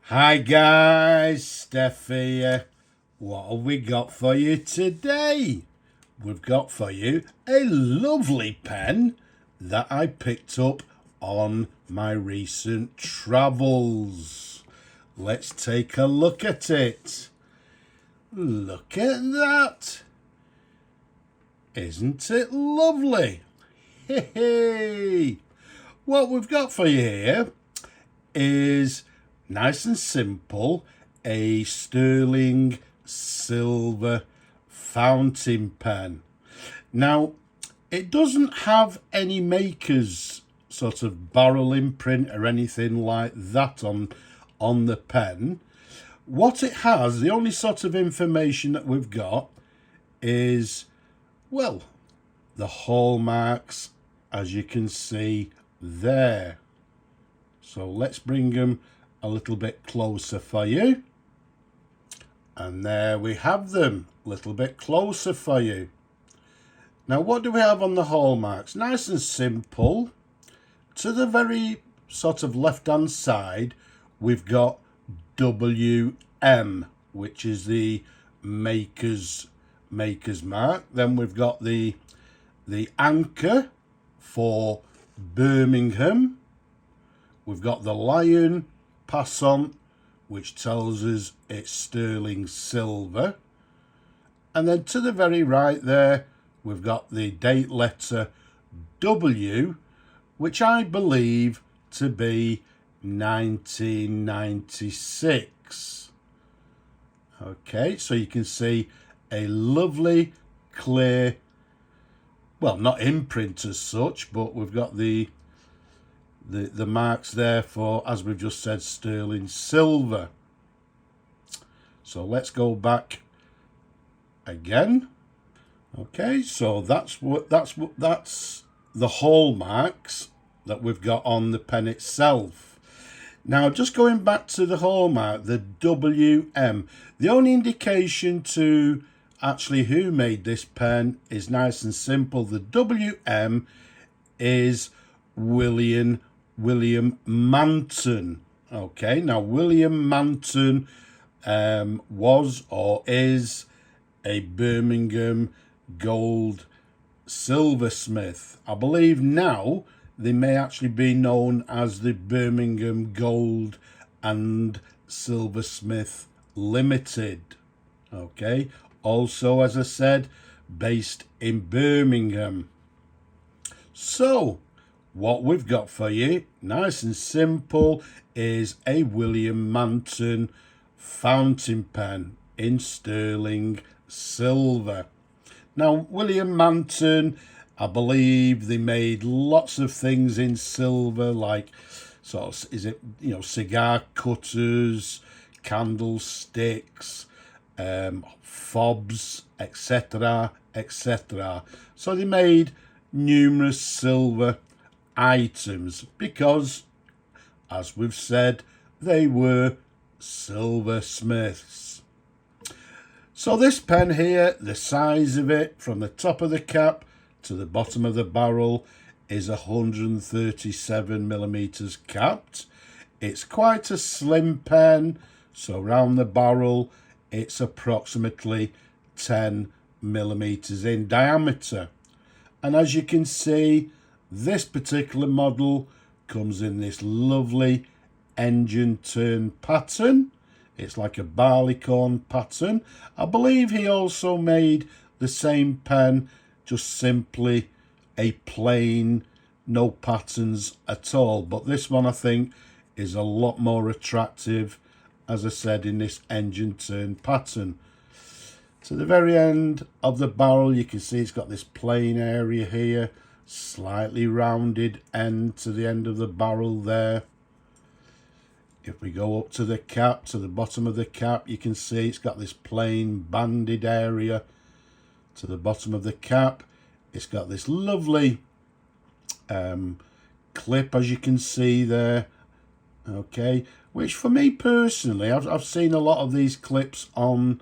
Hi guys, Steph here. What have we got for you today? We've got for you a lovely pen that I picked up on my recent travels. Let's take a look at it. Look at that. Isn't it lovely? Hey! What we've got for you here is nice and simple, a sterling silver fountain pen. Now, it doesn't have any maker's sort of barrel imprint or anything like that on the pen. What it has, the only sort of information that we've got is, well, the hallmarks, as you can see there. So let's bring them a little bit closer for you. And there we have them, a little bit closer for you. Now, what do we have on the hallmarks? Nice and simple. To the very sort of left-hand side, we've got WM, which is the maker's mark. Then we've got the anchor for Birmingham. We've got the lion passant, which tells us it's sterling silver. And then to the very right there, we've got the date letter W, which I believe to be 1996. Okay, so you can see a lovely, clear, well, not imprint as such, but we've got the marks there for, as we've just said, sterling silver. So let's go back again. Okay, so that's the hallmarks that we've got on the pen itself. Now, just going back to the hallmark, the WM, the only indication to actually who made this pen is nice and simple. The WM is William Manton. Okay, now William Manton was or is a Birmingham gold silversmith. I believe now they may actually be known as the Birmingham Gold and Silversmith Limited. Okay, also, as I said, based in Birmingham. So what we've got for you, nice and simple, is a William Manton fountain pen in sterling silver. Now, William Manton, I believe they made lots of things in silver, like sort of, is it, cigar cutters, candlesticks, fobs, etc., etc. So they made numerous silver items because, as we've said, they were silversmiths. So this pen here, the size of it from the top of the cap to the bottom of the barrel is 137 millimeters capped. It's quite a slim pen, so around the barrel it's approximately 10 millimeters in diameter. And as you can see, this particular model comes in this lovely engine turn pattern. It's like a barleycorn pattern. I believe he also made the same pen, just simply a plain, no patterns at all. But this one, I think, is a lot more attractive, as I said, in this engine turn pattern. To the very end of the barrel, you can see it's got this plain area here, slightly rounded end to the end of the barrel there. If we go up to the cap, to the bottom of the cap, you can see it's got this plain banded area. To the bottom of the cap, it's got this lovely clip, as you can see there. Okay, which for me personally, I've seen a lot of these clips on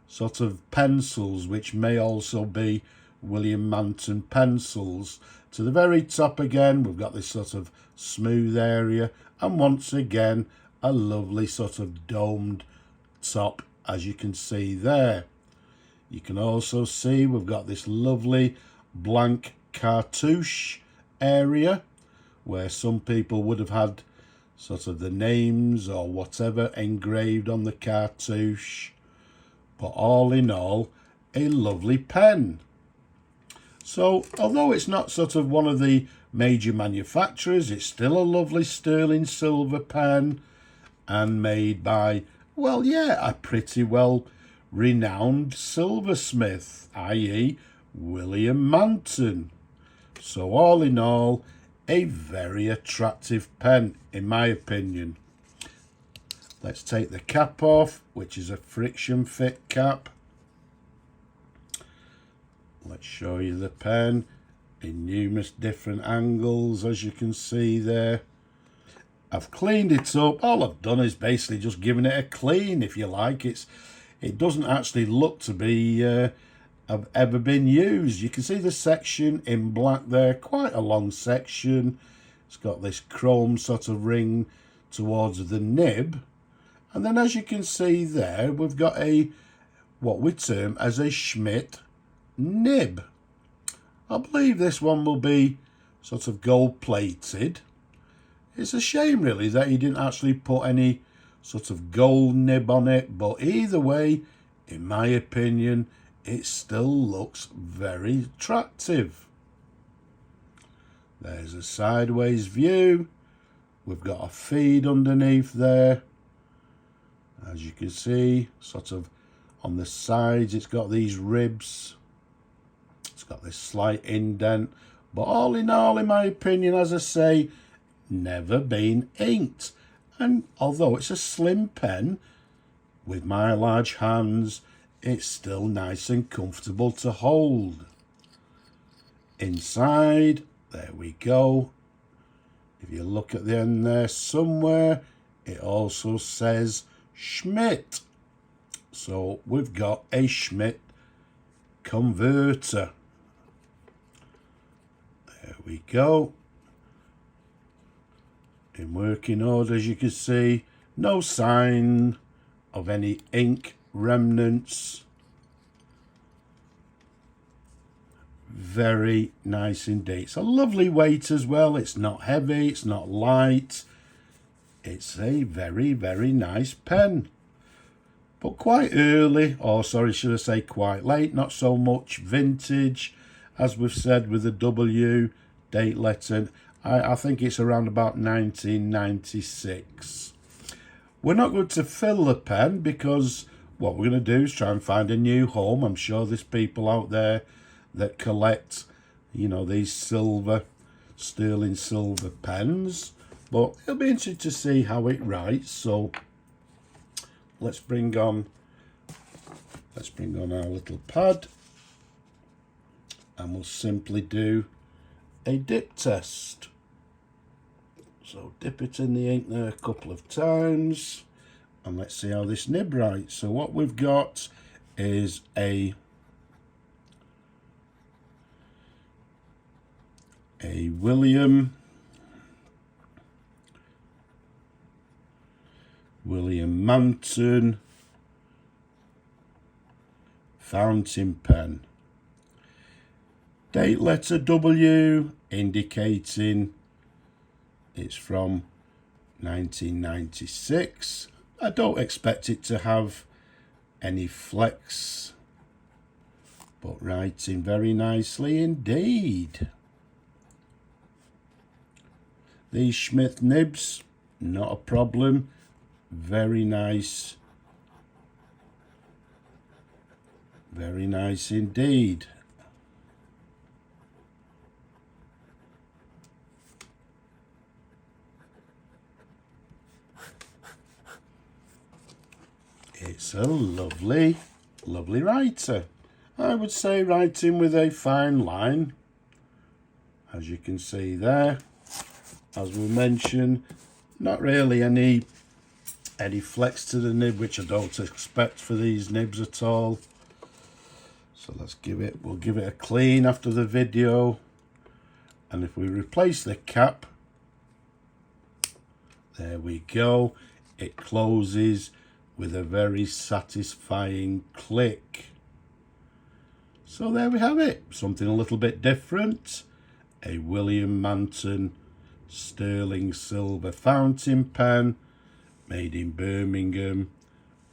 sort of pencils, which may also be William Manton pencils. To the very top again, we've got this sort of smooth area, and once again a lovely sort of domed top, as you can see there. You can also see we've got this lovely blank cartouche area where some people would have had sort of the names or whatever engraved on the cartouche. But all in all, a lovely pen. So although it's not sort of one of the major manufacturers, it's still a lovely sterling silver pen and made by, well, yeah, a pretty well renowned silversmith, i.e. William Manton. So all in all, a very attractive pen, in my opinion. Let's take the cap off, which is a friction fit cap. Let's show you the pen in numerous different angles, as you can see there. I've cleaned it up. All I've done is basically just given it a clean, if you like. It doesn't actually look to be have ever been used. You can see the section in black there, quite a long section. It's got this chrome sort of ring towards the nib. And then as you can see there, we've got a, what we term as a Schmidt nib. I believe this one will be sort of gold plated. It's a shame really that he didn't actually put any sort of gold nib on it, but either way, in my opinion, it still looks very attractive. There's a sideways view. We've got a feed underneath there. As you can see, sort of on the sides, it's got these ribs. It's got this slight indent. But all in all, in my opinion, as I say, never been inked. And although it's a slim pen, with my large hands, it's still nice and comfortable to hold. Inside, there we go. If you look at the end there somewhere, it also says Schmidt. So we've got a Schmidt converter. There we go. In working order, as you can see, no sign of any ink remnants. Very nice indeed. It's a lovely weight as well. It's not heavy, it's not light. It's a very, very nice pen. But quite early, or sorry, should I say quite late, not so much vintage, as we've said with the W date letter. I think it's around about 1996. We're not going to fill the pen because what we're going to do is try and find a new home. I'm sure there's people out there that collect, you know, these sterling silver pens. But it'll be interesting to see how it writes. So let's bring on our little pad, and we'll simply do a dip test. So dip it in the ink there a couple of times, and let's see how this nib writes. So what we've got is a William Manton fountain pen. Date letter W indicating it's from 1996. I don't expect it to have any flex, but writing very nicely indeed. These Schmidt nibs, not a problem. Very nice. Very nice indeed. It's a lovely, lovely writer. I would say writing with a fine line, as you can see there. As we mentioned, not really any flex to the nib, which I don't expect for these nibs at all. So we'll give it a clean after the video. And if we replace the cap, there we go. it closes with a very satisfying click. So there we have it, something a little bit different. A William Manton sterling silver fountain pen made in Birmingham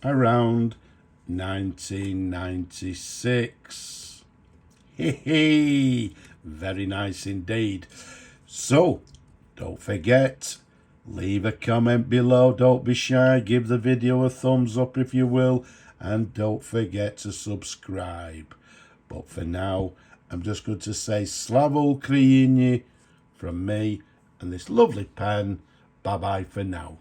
around 1996. Hey, very nice indeed. So don't forget, leave a comment below, don't be shy, give the video a thumbs up if you will, and don't forget to subscribe. But for now, I'm just going to say Slava Ukraini from me and this lovely pen. Bye bye for now.